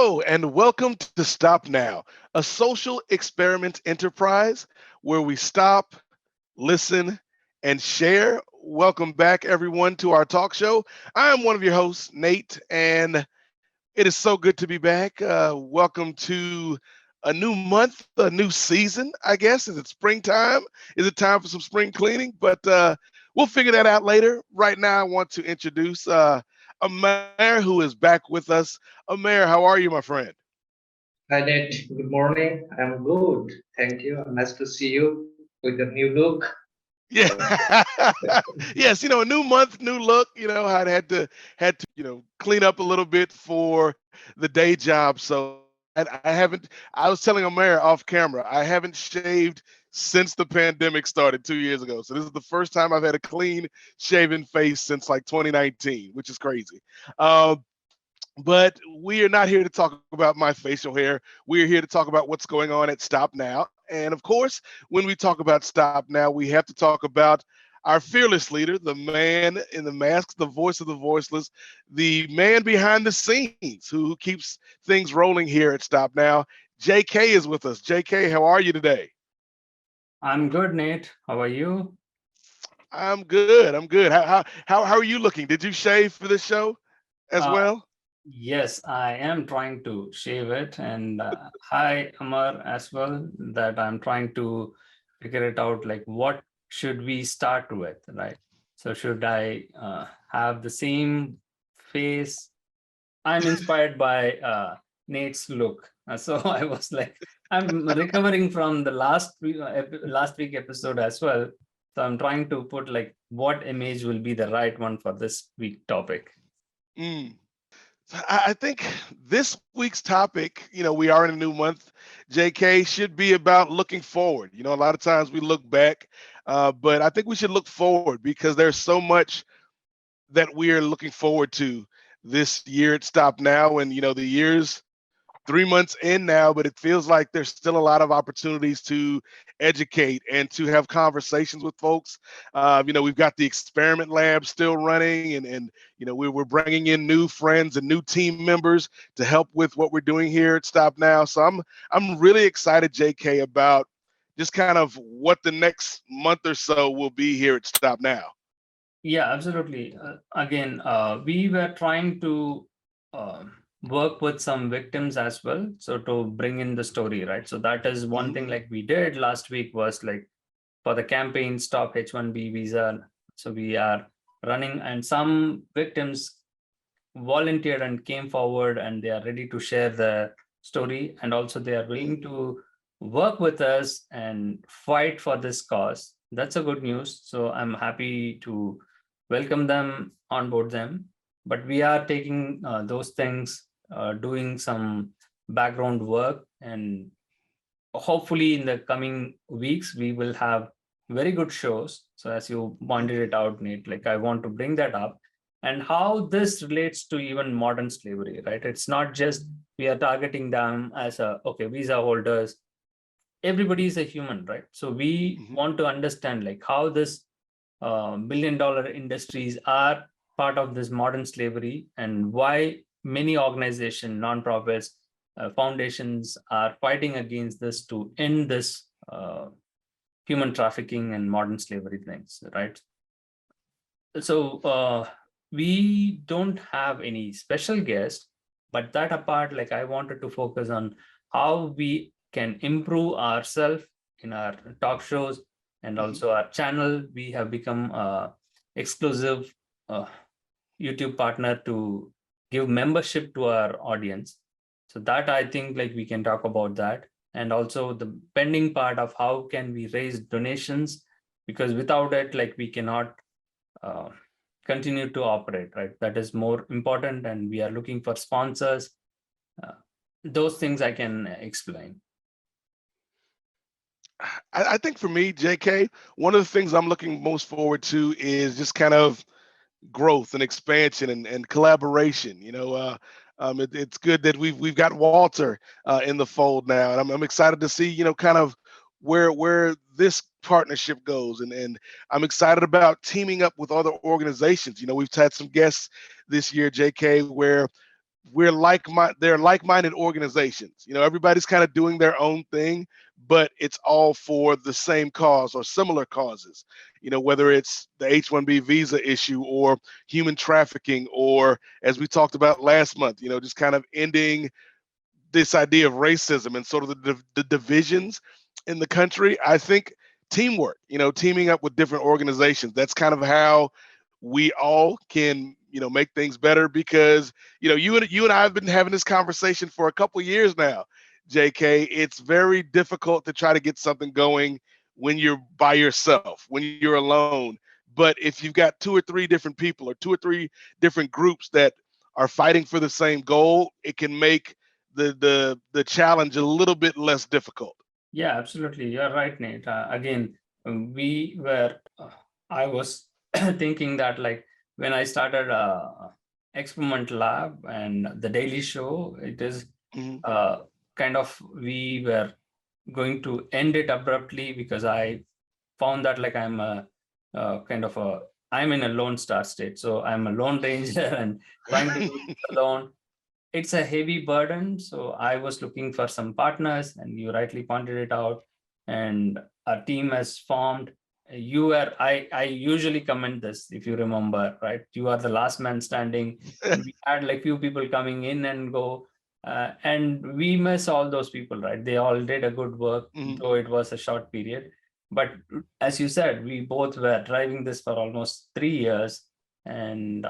Hello, and welcome to Stop Now, a social experiment enterprise where we stop, listen, and share. Welcome back, everyone, to our talk show. I'm one of your hosts, Nate, and it is so good to be back. Welcome to a new month, a new season, I guess. Is it springtime? Is it time for some spring cleaning? But we'll figure that out later. Right now, I want to introduce Amer, who is back with us. Amer, how are you, my friend? Hi Nate, good morning. I'm good. Thank you. Nice to see you with the new look. Yeah. Yes, a new month, new look. I had to, clean up a little bit for the day job. So I haven't I was telling Omer off camera, I haven't shaved since the pandemic started 2 years ago. So this is the first time I've had a clean shaven face since like 2019, which is crazy. Um, but we are not here to talk about my facial hair. We are here to talk about what's going on at Stop Now. And of course, when we talk about Stop Now, we have to talk about our fearless leader, the man in the mask, the voice of the voiceless, the man behind the scenes who keeps things rolling here at Stop Now. JK is with us. JK, how are you today? I'm good, Nate. How are you? I'm good. I'm good. How are you looking? Did you shave for this show as Uh, well? yes, I am trying to shave it. And hi, Amar, as well, that I'm trying to figure it out like what should we start with, right? So, should I have the same face? I'm inspired by Nate's look. So, I was like, I'm recovering from the last week episode as well. So, I'm trying to put like what image will be the right one for this week topic. Mm. I think this week's topic, we are in a new month, JK, should be about looking forward. A lot of times we look back, but I think we should look forward because there's so much that we are looking forward to this year at Stop Now. And, the year's 3 months in now, but it feels like there's still a lot of opportunities to educate and to have conversations with folks. We've got the experiment lab still running, and we're bringing in new friends and new team members to help with what we're doing here at Stop Now. So I'm really excited, JK, about just kind of what the next month or so will be here at Stop Now. Yeah, absolutely. Again, we were trying to uh, work with some victims as well. So to bring in the story, right? So that is one Hmm. thing like we did last week was like for the campaign Stop H1B Visa. So we are running and some victims volunteered and came forward and they are ready to share the story and also they are willing to work with us and fight for this cause. That's a good news, so I'm happy to welcome them, onboard them, but we are taking those things, doing some background work, and hopefully in the coming weeks we will have very good shows. So as you pointed it out, Nate, like I want to bring that up and how this relates to even modern slavery, right? It's not just we are targeting them as a okay visa holders. Everybody is a human, right? So we Hmm. want to understand like how this billion-dollar industries are part of this modern slavery and why many organizations, nonprofits, foundations are fighting against this to end this human trafficking and modern slavery things, right? So we don't have any special guest, but that apart, like I wanted to focus on how we can improve ourselves in our talk shows and Hmm. also our channel. We have become exclusive uh, YouTube partner to give membership to our audience. So that I think like we can talk about that, and also the pending part of how can we raise donations, because without it like we cannot uh, continue to operate, right? That is more important, and we are looking for sponsors. Uh, those things I can explain. I think for me, JK, one of the things I'm looking most forward to is just kind of growth and expansion and collaboration. It's good that we've got Walter in the fold now, and I'm excited to see kind of where this partnership goes, and I'm excited about teaming up with other organizations. We've had some guests this year, JK, where they're like-minded organizations. Everybody's kind of doing their own thing, but it's all for the same cause or similar causes. Whether it's the H-1B visa issue or human trafficking, or as we talked about last month, just kind of ending this idea of racism and sort of the divisions in the country. I think teamwork, teaming up with different organizations, that's kind of how we all can, make things better. Because, you and I have been having this conversation for a couple years now, JK. It's very difficult to try to get something going when you're by yourself, when you're alone. But if you've got two or three different people or two or three different groups that are fighting for the same goal, it can make the challenge a little bit less difficult. Yeah, absolutely. You're right, Nate. Again, we were, I was thinking that like when I started Experiment Lab and the Daily Show, it is Mhm. kind of, we were going to end it abruptly because I found that like I'm in a lone star state. So I'm a lone ranger and trying to do this alone, it's a heavy burden. So I was looking for some partners, and you rightly pointed it out. And a team has formed. You were, I usually comment this, if you remember, right? You are the last man standing, and we had like few people coming in and go, and we miss all those people, right? They all did a good work, Mhm. though it was a short period. But as you said, we both were driving this for almost 3 years, and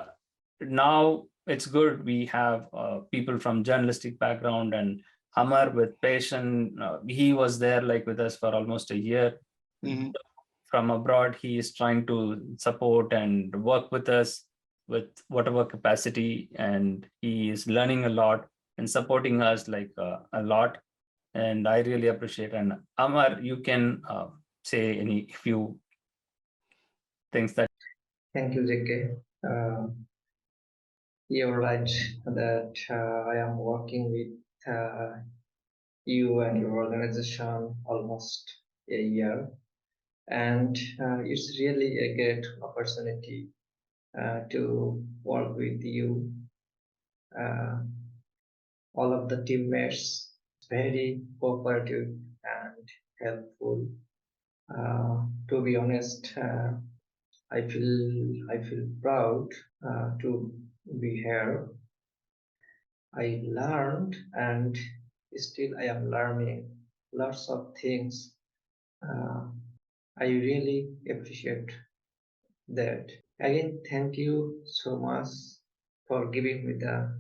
now it's good we have people from journalistic background, and Hamar with passion. He was there like with us for almost a year. Mhm. From abroad, he is trying to support and work with us with whatever capacity, and he is learning a lot and supporting us like a lot. And I really appreciate. And Amar, you can say any few things that. Thank you, JK. You're right that I am working with you and your organization almost a year, and it's really a great opportunity to work with you. Uh, all of the teammates very cooperative and helpful. To be honest, I feel proud to be here. I learned and still I am learning lots of things. Uh, I really appreciate that. Again, thank you so much for giving me the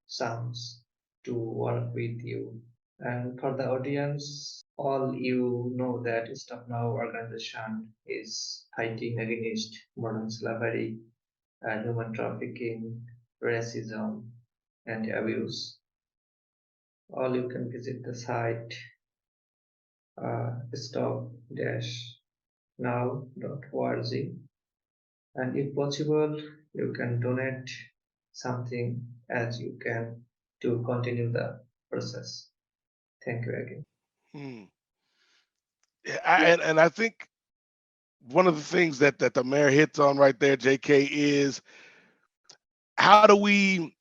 chance to work with you. And for the audience, all you know that Stop Now organization is fighting against modern slavery, human trafficking, racism, and abuse. All you can visit the site stop-now.org, and if possible, you can donate something as you can to continue the process. Thank you again. Hmm. Yeah, and I think one of the things that the mayor hits on right there, JK, is how do we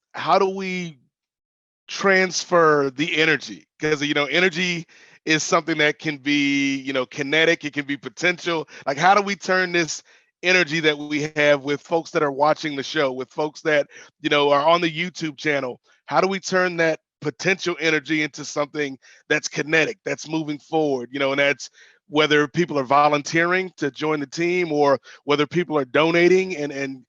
transfer the energy? Because energy is something that can be kinetic, it can be potential. Like, how do we turn this energy that we have with folks that are watching the show, with folks that are on the YouTube channel? How do we turn that potential energy into something that's kinetic, that's moving forward? And that's whether people are volunteering to join the team, or whether people are donating and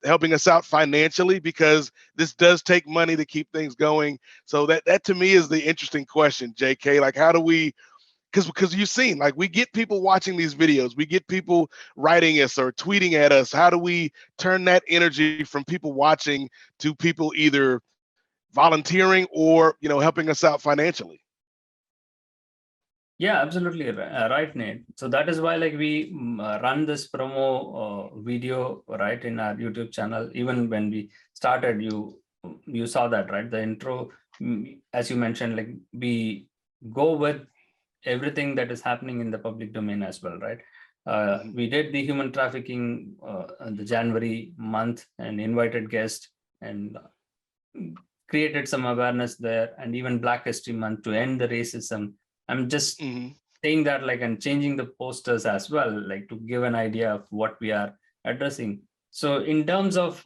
helping us out financially, because this does take money to keep things going. So that to me is the interesting question, JK. Like, how do we, because you've seen, like, we get people watching these videos, we get people writing us or tweeting at us. How do we turn that energy from people watching to people either volunteering or helping us out financially? Yeah, absolutely right, Nate. So that is why like we run this promo video right in our YouTube channel. Even when we started, you saw that, right? The intro, as you mentioned, like we go with everything that is happening in the public domain as well, right? Mhm. We did the human trafficking in the January month and invited guests, and created some awareness there, and even Black History Month to end the racism. I'm just Hmm. saying that, like, and changing the posters as well, like to give an idea of what we are addressing. So in terms of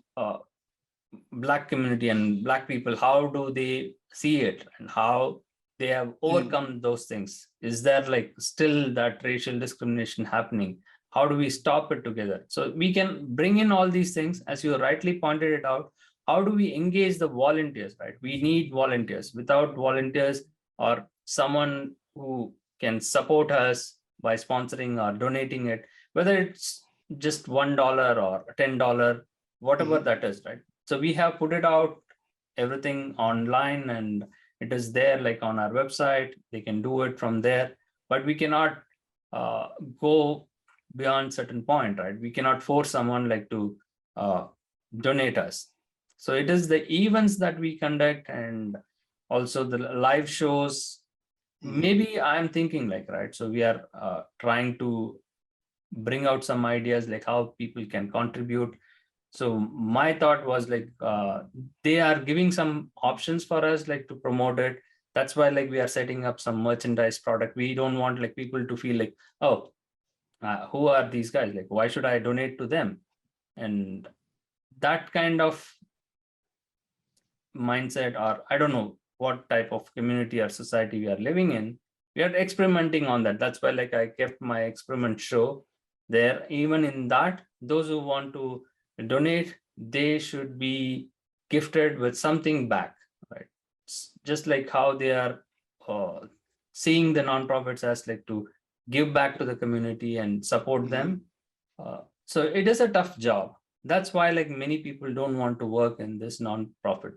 Black community and Black people, how do they see it, and how they have Hmm. overcome those things? Is there like still that racial discrimination happening? How do we stop it together? So we can bring in all these things, as you rightly pointed it out. How do we engage the volunteers, right? We need volunteers. Without volunteers or someone who can support us by sponsoring or donating it, whether it's just $1 or $10, whatever Hmm. that is, right? So we have put it out, everything online, and it is there like on our website. They can do it from there, but we cannot uh, go beyond certain point, right? We cannot force someone like to uh, donate us. So it is the events that we conduct, and also the live shows. Hmm. Maybe I'm thinking like, right, so we are trying to bring out some ideas like how people can contribute. So my thought was like, they are giving some options for us like to promote it. That's why like we are setting up some merchandise product. We don't want like people to feel like, oh, who are these guys, like why should I donate to them? And that kind of mindset, or I don't know what type of community or society we are living in, we are experimenting on that. That's why like I kept my experiment show there. Even in that, those who want to donate, they should be gifted with something back, right? Just like how they are uh, seeing the nonprofits as like to give back to the community and support Hmm. them. So it is a tough job. That's why like many people don't want to work in this non-profit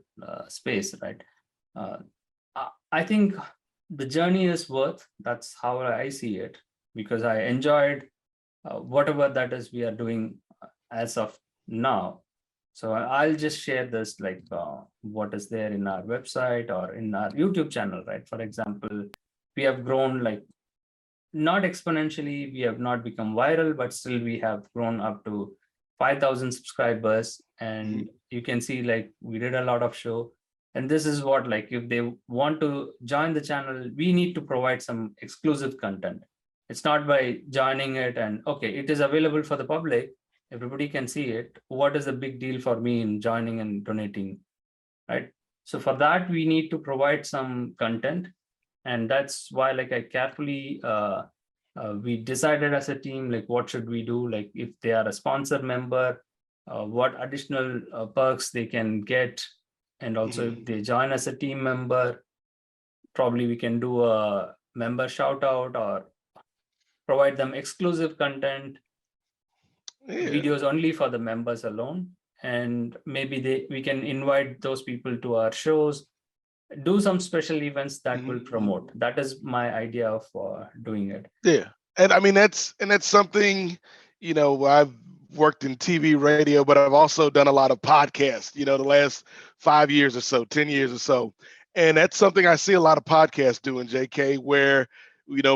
space, right? uh, I think the journey is worth. That's how I see it, because I enjoyed whatever that is we are doing as of now. So I'll just share this like what is there in our website or in our YouTube channel, right? For example, we have grown like not exponentially, we have not become viral, but still we have grown up to 5,000 subscribers. Hmm. And you can see like we did a lot of show. And this is what, like if they want to join the channel, we need to provide some exclusive content. It's not by joining it and okay, it is available for the public, everybody can see it. What is the big deal for me in joining and donating, right? So for that, we need to provide some content. And that's why like I carefully we decided as a team like what should we do, like if they are a sponsor member, what additional perks they can get. And also Hmm. if they join as a team member, probably we can do a member shout out or provide them exclusive content, Yeah. videos only for the members alone. And maybe we can invite those people to our shows, do some special events that Hmm. will promote. That is my idea of doing it. Yeah. And I mean that's something, I've worked in TV, radio, but I've also done a lot of podcasts, the last 5 years or so, 10 years or so. And that's something I see a lot of podcasts doing, JK, where,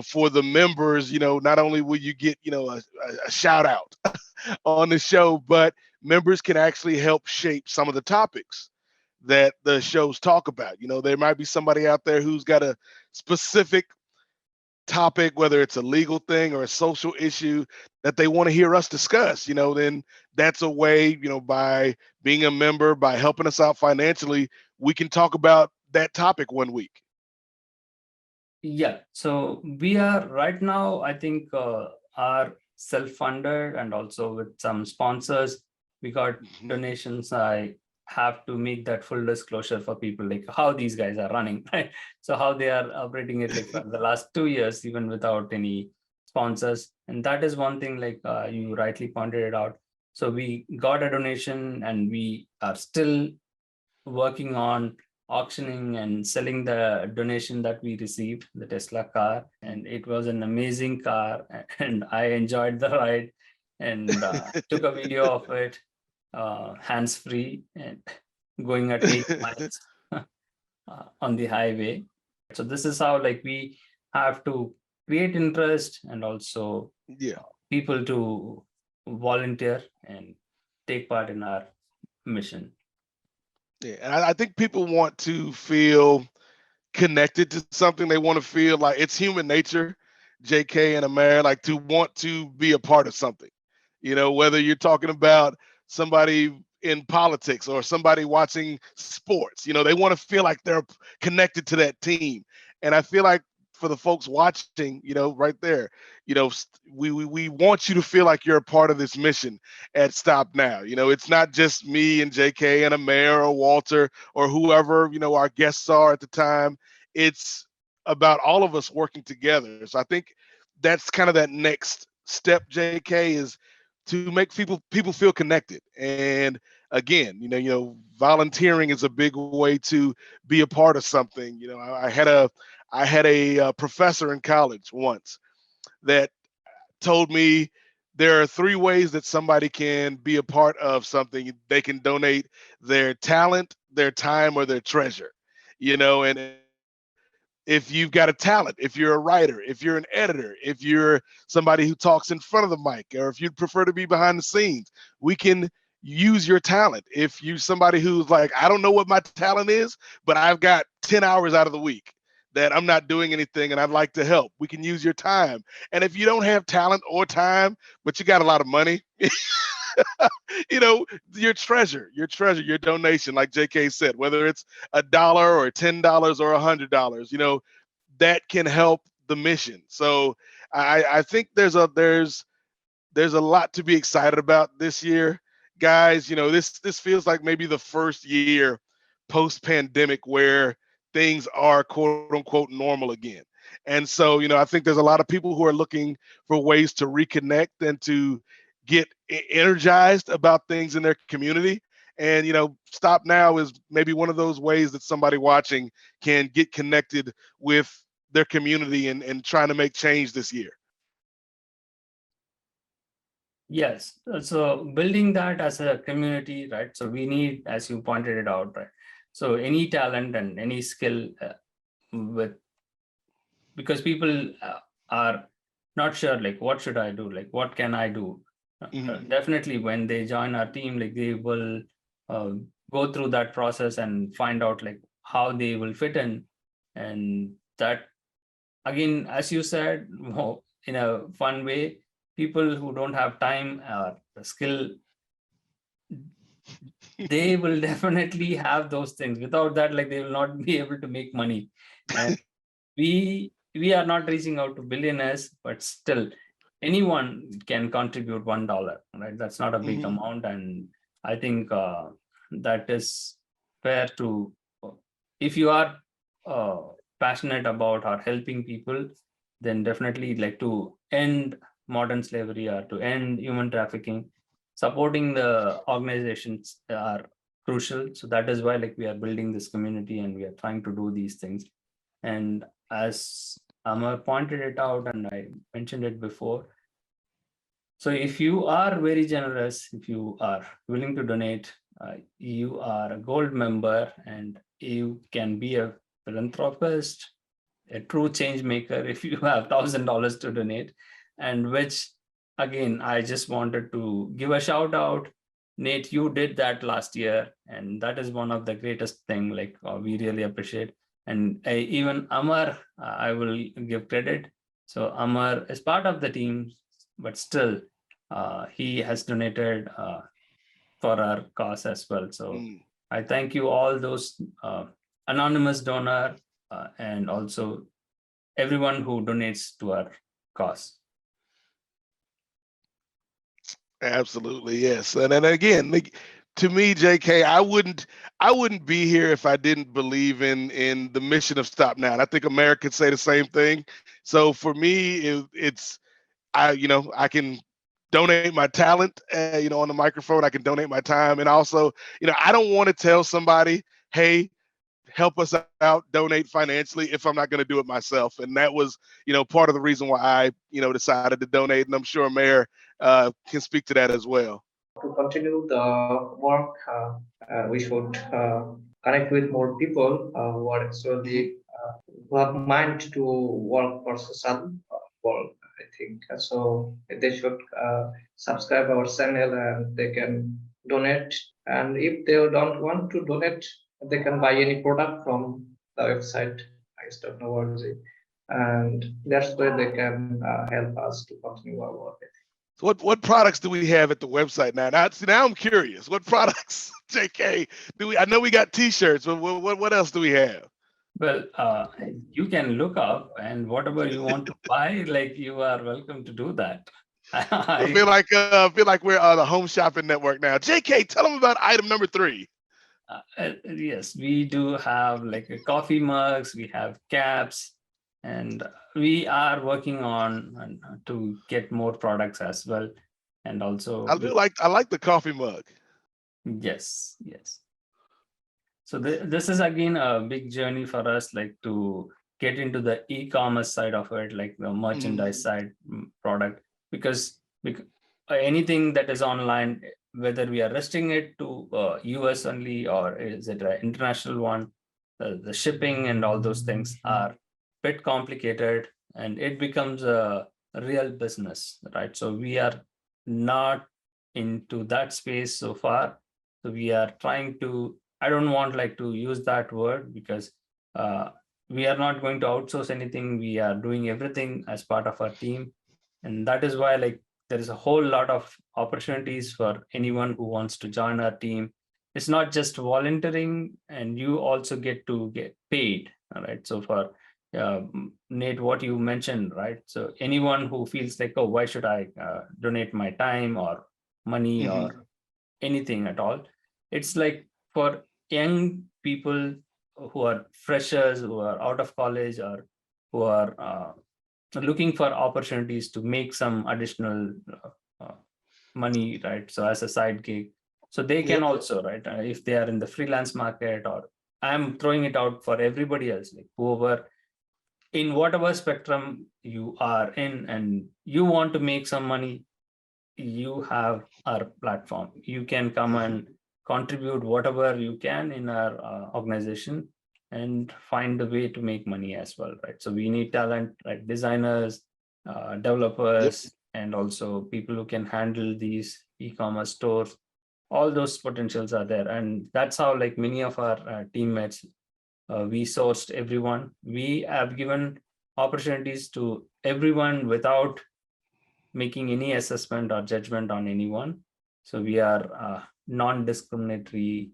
for the members, not only will you get, a shout out on the show, but members can actually help shape some of the topics that the shows talk about. There might be somebody out there who's got a specific topic, whether it's a legal thing or a social issue that they want to hear us discuss, then that's a way, by being a member, by helping us out financially, we can talk about that topic one week. Yeah, so we are right now, I think, are self-funded and also with some sponsors. We got Mhm. donations. I have to make that full disclosure for people like how these guys are running, right? So how they are operating it like for the last 2 years, even without any sponsors. And that is one thing like you rightly pointed it out. So we got a donation and we are still working on auctioning and selling the donation that we received, the Tesla car. And it was an amazing car. And I enjoyed the ride and took a video of it, hands free and going at 80 miles on the highway. So this is how like we have to create interest and also Yeah. people to volunteer and take part in our mission. Yeah, and I think people want to feel connected to something. They want to feel like it's human nature, JK and Amir, like to want to be a part of something. Whether you're talking about somebody in politics or somebody watching sports, they want to feel like they're connected to that team. And I feel like for the folks watching, right there, we want you to feel like you're a part of this mission at Stop Now. It's not just me and JK and Amir or Walter or whoever, our guests are at the time. It's about all of us working together. So I think that's kind of that next step, JK, is to make people feel connected. And again, volunteering is a big way to be a part of something. I had a professor in college once that told me there are three ways that somebody can be a part of something. They can donate their talent, their time, or their treasure. And if you've got a talent, if you're a writer, if you're an editor, if you're somebody who talks in front of the mic, or if you'd prefer to be behind the scenes, we can use your talent. If you're somebody who's like, I don't know what my talent is, but I've got 10 hours out of the week that I'm not doing anything and I'd like to help, we can use your time. And if you don't have talent or time, but you got a lot of money, you know, your treasure, your donation, like JK said, whether it's $1 or $10 or $100, that can help the mission. So I think there's a lot to be excited about this year, guys. This feels like maybe the first year post pandemic where things are quote unquote normal again. And so, I think there's a lot of people who are looking for ways to reconnect and to get energized about things in their community. And Stop Now is maybe one of those ways that somebody watching can get connected with their community and trying to make change this year. Yes. So building that as a community, right? So we need, as you pointed it out, right? So any talent and any skill with, because people are not sure, like, what should I do? Like, what can I do? Definitely, when they join our team, like they will uh, go through that process and find out like how they will fit in, and that, again, as you said, in a fun way, people who don't have time or skill, they will definitely have those things. Without that, like, they will not be able to make money. And we are not reaching out to billionaires, but still anyone can contribute $1, right? That's not a big Hmm. amount. And I think that is fair to, if you are uh, passionate about or helping people, then definitely, like, to end modern slavery or to end human trafficking, supporting the organizations are crucial. So that is why, like, we are building this community and we are trying to do these things. And as Amar pointed it out, and I mentioned it before, so if you are very generous, if you are willing to donate, you are a gold member and you can be a philanthropist, a true change maker if you have $1,000 to donate. And which, again, I just wanted to give a shout out. Nate, you did that last year, and that is one of the greatest thing. Like, we really appreciate. And even Amar, I will give credit. So Amar is part of the team, but still, he has donated for our cause as well. So Mm. I thank you all those anonymous donor and also everyone who donates to our cause. Absolutely, yes. And again, like, to me, JK, I wouldn't be here if I didn't believe in the mission of Stop Now. And I think Americans say the same thing. So for me, it's I can donate my talent, on the microphone. I can donate my time, and also, I don't want to tell somebody, hey, help us out, donate financially, if I'm not going to do it myself. And that was, part of the reason why I, decided to donate. And I'm sure Mayor can speak to that as well. To continue the work, we should connect with more people who are Hmm. actually who have mind to work for social work. I think so. They should subscribe our channel and they can donate, and if they don't want to donate, they can buy any product from the website. I still know what is it, and that's where they can help us to continue our work. So what products do we have at the website now? Now I'm curious. What products, JK, do we? I know we got T-shirts, but what else do we have? Well, you can look up and whatever you want to buy, like you are welcome to do that. I I feel like we're the Home Shopping Network now. JK, tell them about item number 3. Yes, we do have like a coffee mugs, we have caps, and we are working on to get more products as well. And also, I like the coffee mug. yes, yes. So this is again a big journey for us, like to get into the e-commerce side of it, like the merchandise side product, because anything that is online, whether we are restricting it to US only or is it an international one, the shipping and all those things are a bit complicated and it becomes a real business, right? So we are not into that space so far. So we are trying to, I don't want like to use that word because we are not going to outsource anything. We are doing everything as part of our team. And that is why like there is a whole lot of opportunities for anyone who wants to join our team. It's not just volunteering, and you also get to get paid. All right. So for Nate, what you mentioned, right? So anyone who feels like, oh, why should I donate my time or money or anything at all? It's like for young people who are freshers, who are out of college, or who are looking for opportunities to make some additional money, right? So as a side gig, so they can Yep. also, right? If they are in the freelance market, or I'm throwing it out for everybody else, like whoever in whatever spectrum you are in, and you want to make some money, you have our platform. You can come and contribute whatever you can in our organization and find a way to make money as well, right? So we need talent, right? Designers, Yep. developers, and also people who can handle these e-commerce stores. All those potentials are there, and that's how like many of our teammates, we sourced everyone. We have given opportunities to everyone without making any assessment or judgment on anyone. So we are non-discriminatory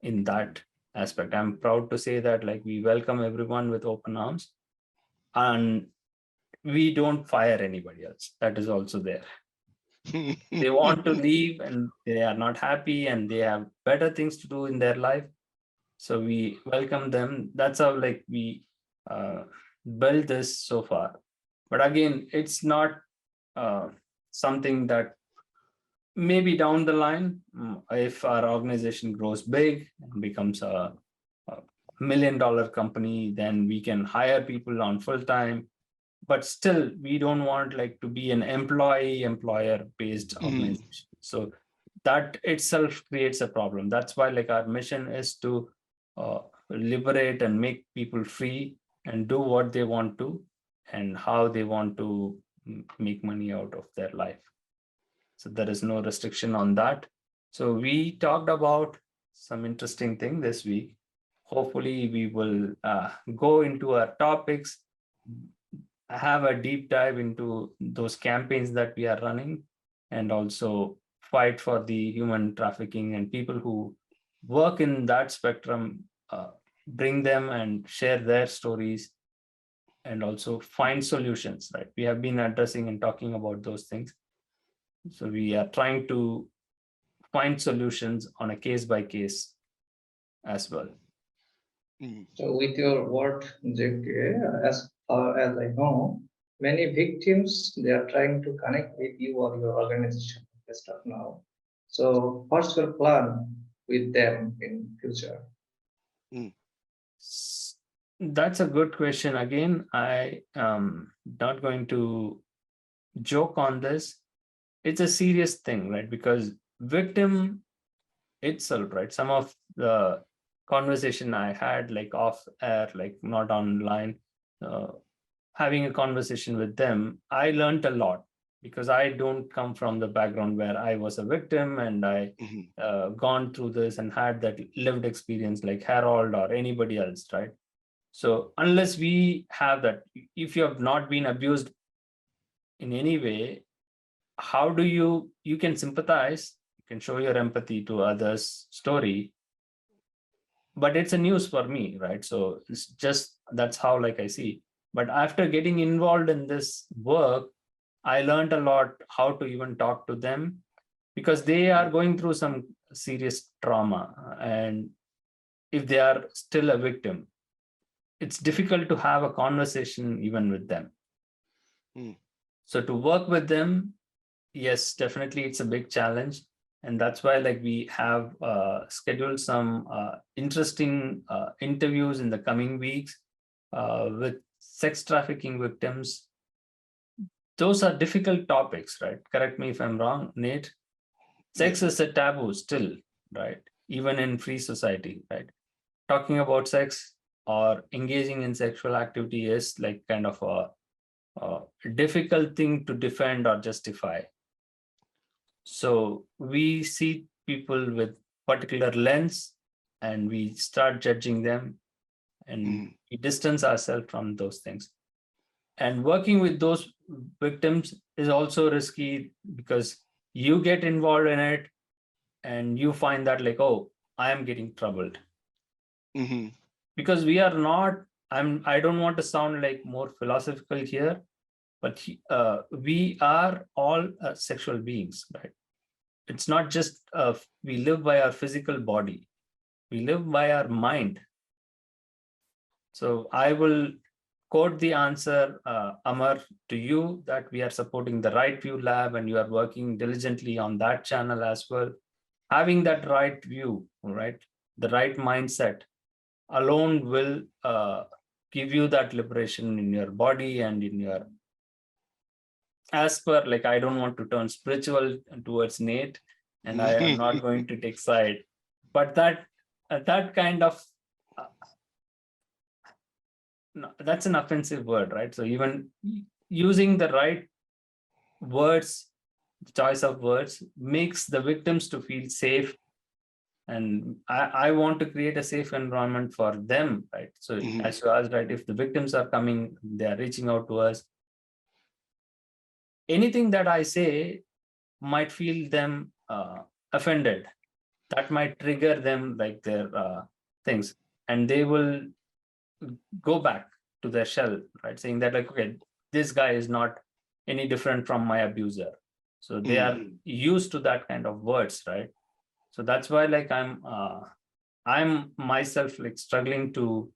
in that aspect. I'm proud to say that like we welcome everyone with open arms, and we don't fire anybody else. That is also there. They want to leave and they are not happy and they have better things to do in their life. So we welcome them. That's how like we build this so far. But again, it's not something that maybe down the line, if our organization grows big and becomes a $1 million company, then we can hire people on full time. But still, we don't want like to be an employer based organization. So that itself creates a problem. That's why like our mission is to liberate and make people free and do what they want to and how they want to make money out of their life. So there is no restriction on that. So we talked about some interesting thing this week. Hopefully we will go into our topics, have a deep dive into those campaigns that we are running, and also fight for the human trafficking and people who work in that spectrum, bring them and share their stories, and also find solutions, right? We have been addressing and talking about those things. So we are trying to find solutions on a case by case as well. So with your word, JK, as far as I know, many victims they are trying to connect with you or your organization best of now. So what's your plan with them in future? That's a good question. Again, I am not going to joke on this. It's a serious thing, right? Because victim itself, right? Some of the conversation I had like off air, like not online, having a conversation with them, I learned a lot. because I don't come from the background where I was a victim and I Mhm. gone through this and had that lived experience like Harold or anybody else, right? So unless we have that, if you have not been abused in any way, how do you can sympathize, you can show your empathy to others' story, but it's a news for me, right? So it's just that's how like I see. But after getting involved in this work, I learned a lot how to even talk to them because they are going through some serious trauma, and if they are still a victim, it's difficult to have a conversation even with them. Mm. So to work with them, yes, definitely it's a big challenge. And that's why like we have scheduled some interesting interviews in the coming weeks with sex trafficking victims. Those are difficult topics, right? Correct me if I'm wrong, Nate. Yeah. Sex is a taboo still, right? Even in free society, right? Talking about sex or engaging in sexual activity is like kind of a difficult thing to defend or justify. So we see people with particular lens and we start judging them and Mhm. we distance ourselves from those things. And working with those victims is also risky because you get involved in it and you find that like, oh, I am getting troubled Mhm. because we are not, I don't want to sound like more philosophical here, but we are all sexual beings, right? It's not just we live by our physical body, we live by our mind. So I will quote the answer, Amar, to you that we are supporting the Right View Lab and you are working diligently on that channel as well. Having that right view, right, the right mindset alone will give you that liberation in your body and in your, as per, like, I don't want to turn spiritual towards Nate, and I am not going to take side, but that kind of uh, no, that's an offensive word, right? So even using the right words, the choice of words makes the victims to feel safe, and I want to create a safe environment for them, right? So Mhm. as you asked, right, if the victims are coming, they are reaching out to us, anything that I say might feel them offended, that might trigger them like their things, and they will go back to their shell, right? Saying that like, okay, this guy is not any different from my abuser. So they are Mhm. used to that kind of words, right? So that's why like I'm myself like struggling to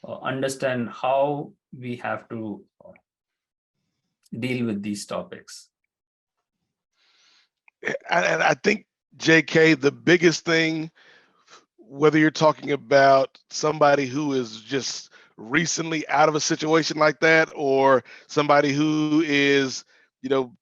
understand how we have to deal with these topics. And I think, JK, the biggest thing, whether you're talking about somebody who is just recently out of a situation like that or somebody who is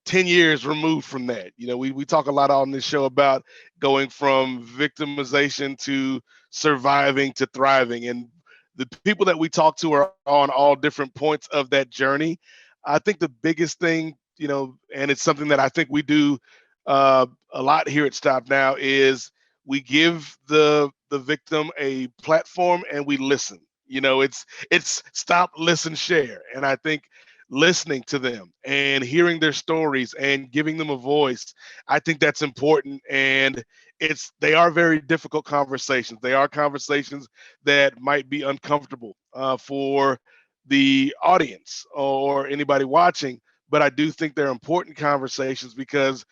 10 years removed from that, we talk a lot on this show about going from victimization to surviving to thriving, and the people that we talk to are on all different points of that journey. I think the biggest thing, and it's something that I think we do a lot here at Stop Now, is we give the victim a platform and we listen. It's stop, listen, share. And I think listening to them and hearing their stories and giving them a voice, I think that's important. And they are very difficult conversations. They are conversations that might be uncomfortable for the audience or anybody watching, but I do think they're important conversations because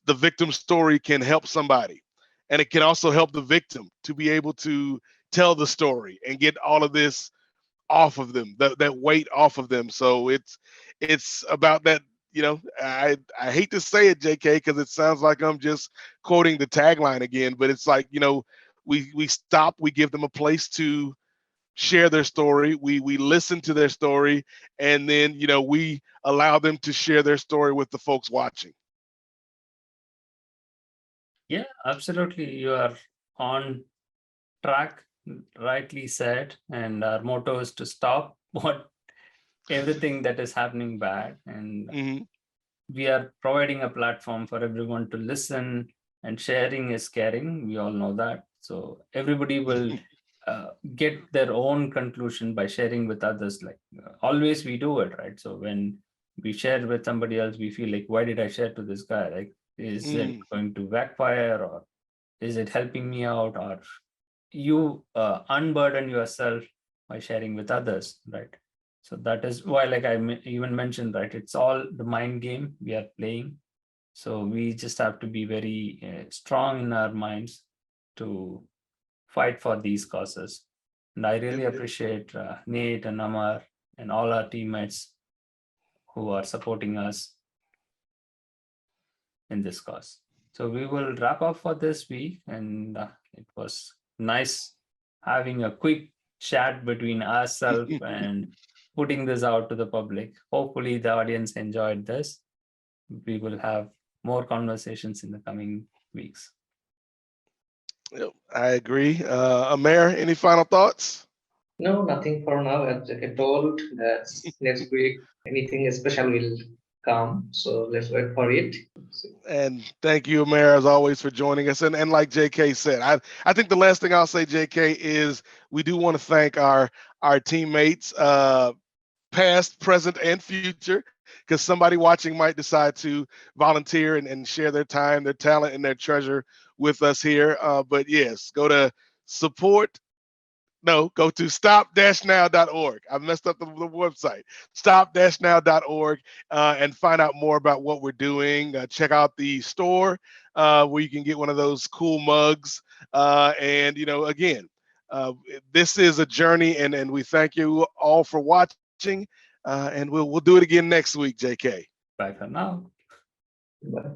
the victim story can help somebody, and it can also help the victim to be able to tell the story and get all of this off of them, that weight off of them. So it's about that. I hate to say it, JK, because it sounds like I'm just quoting the tagline again, but it's like, we stop, we give them a place to share their story, we listen to their story, and then we allow them to share their story with the folks watching. Yeah, absolutely. You are on track, rightly said. And our motto is to stop what everything that is happening bad. And Hmm. we are providing a platform for everyone to listen, and sharing is caring. We all know that. So everybody will get their own conclusion by sharing with others. Like always, we do it, right? So when we share with somebody else, we feel like, why did I share to this guy? Like, is it Mm. going to backfire, or is it helping me out, or you unburden yourself by sharing with others, right? So that is why, like even mentioned, right, it's all the mind game we are playing. So we just have to be very strong in our minds to fight for these causes. And I really And appreciate Nate and Amar and all our teammates who are supporting us in this cause. So we will wrap up for this week, and it was nice having a quick chat between ourselves and putting this out to the public. Hopefully, the audience enjoyed this. We will have more conversations in the coming weeks. yep, I agree. Amer, any final thoughts? No, nothing for now. As I told, that next week anything special will come. So let's wait for it. And thank you, Amer, as always, for joining us. And like JK said, I think the last thing I'll say, JK, is we do want to thank our teammates, past, present, and future, because somebody watching might decide to volunteer and share their time, their talent, and their treasure with us here. But yes, support go to stop-now.org. I messed up the website. Stop-now.org, and find out more about what we're doing. Check out the store, where you can get one of those cool mugs. And again, this is a journey, and we thank you all for watching. And we'll do it again next week, JK. Bye for now. Bye.